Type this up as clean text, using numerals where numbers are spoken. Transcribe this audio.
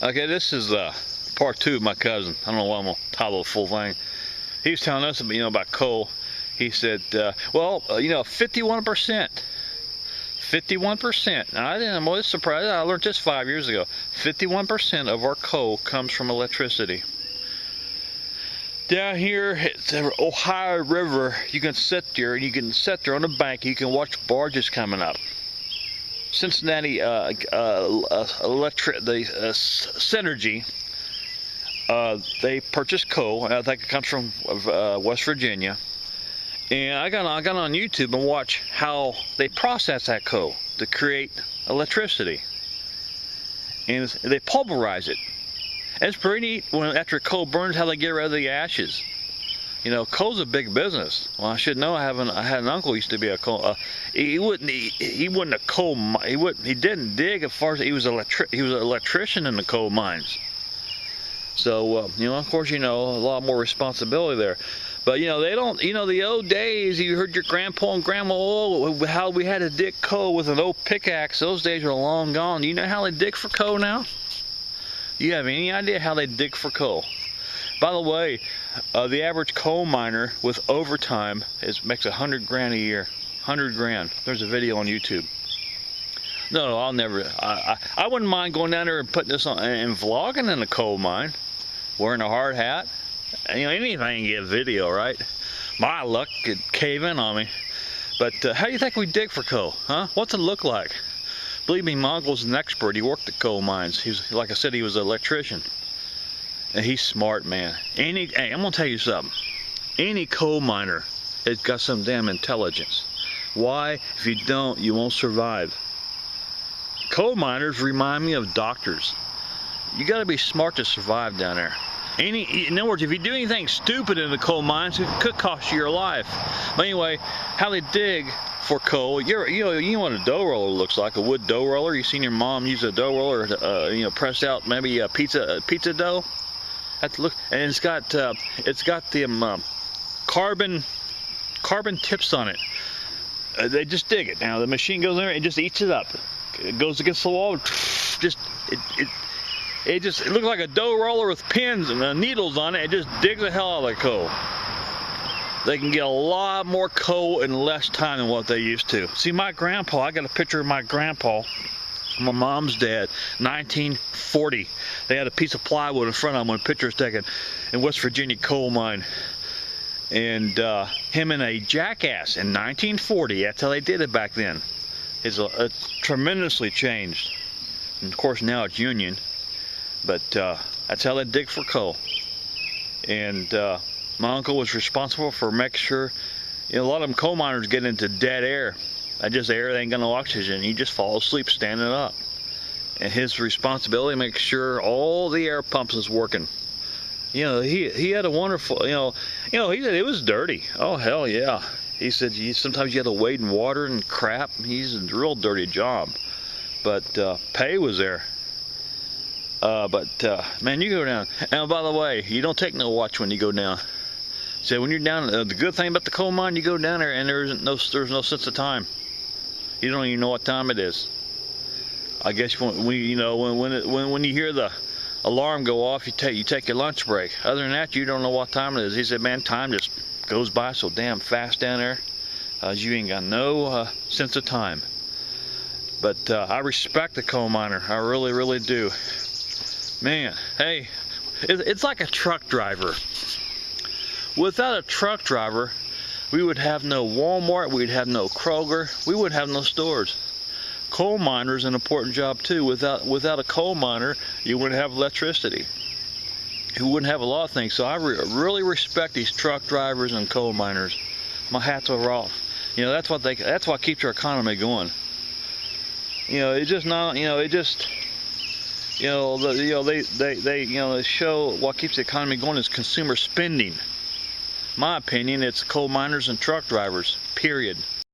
Okay, this is part 2 of my cousin. I don't know why I'm gonna title the full thing. He was telling us about coal. He said, 51%. 51%. Now, I'm always surprised. I learned this 5 years ago. 51% of our coal comes from electricity. Down here at the Ohio River, you can sit there and you can sit there on the bank. You can watch barges coming up. Cincinnati Synergy. They purchase coal. I think it comes from West Virginia. And I got on YouTube and watch how they process that coal to create electricity. And they pulverize it. And it's pretty neat when after coal burns how they get rid of the ashes. Coal's a big business. Well, I should know. I had an uncle who used to be a coal. He wasn't a coal. He didn't dig as far as he was an electrician in the coal mines. So of course, a lot more responsibility there. But they don't. The old days. You heard your grandpa and grandma how we had to dig coal with an old pickaxe. Those days are long gone. Do you know how they dig for coal now? Do you have any idea how they dig for coal? By the way, the average coal miner with overtime makes $100,000 a year. 100 grand. There's a video on YouTube. No, I'll never. I wouldn't mind going down there and putting this on and vlogging in a coal mine, wearing a hard hat. Anything can get video, right? My luck could cave in on me. But how do you think we dig for coal, huh? What's it look like? Believe me, my uncle's an expert. He worked at coal mines. Like I said, he was an electrician. And he's smart, man. Hey, I'm gonna tell you something. Any coal miner has got some damn intelligence. Why? If you don't, you won't survive. Coal miners remind me of doctors. You gotta be smart to survive down there. In other words, if you do anything stupid in the coal mines, it could cost you your life. But anyway, how they dig for coal, you know what a dough roller looks like, a wood dough roller. You seen your mom use a dough roller to press out maybe a pizza dough. Have to look, and it's got the carbon tips on it. They just dig it. Now the machine goes in there and just eats it up. It goes against the wall. It looks like a dough roller with pins and needles on it. It just digs the hell out of the coal. They can get a lot more coal in less time than what they used to. See, my grandpa, I got a picture of my grandpa, my mom's dad, 1940. They had a piece of plywood in front of them when a picture was taken in West Virginia coal mine. And him and a jackass in 1940, that's how they did it back then. It's tremendously changed. And of course now it's union. But that's how they dig for coal. And my uncle was responsible for making sure, a lot of them coal miners get into dead air. That just air, they ain't got no oxygen. You just fall asleep standing up. And his responsibility to make sure all the air pumps is working. He had a wonderful, he said it was dirty. Oh, hell yeah. He said sometimes you had to wade in water and crap. He's a real dirty job. But pay was there. Man, you go down. And by the way, you don't take no watch when you go down. So when you're down, the good thing about the coal mine, you go down there and there's no sense of time. You don't even know what time it is. I guess when you hear the alarm go off, you take your lunch break. Other than that, you don't know what time it is. He said, man, time just goes by so damn fast down there. You ain't got no sense of time. But I respect the coal miner. I really, really do. Man, hey, it's like a truck driver. Without a truck driver, we would have no Walmart, we'd have no Kroger, we would have no stores. Coal miner is an important job too. Without a coal miner, you wouldn't have electricity. You wouldn't have a lot of things. So I really respect these truck drivers and coal miners. My hats are off. That's what keeps our economy going. They show what keeps the economy going is consumer spending. My opinion, it's coal miners and truck drivers, period.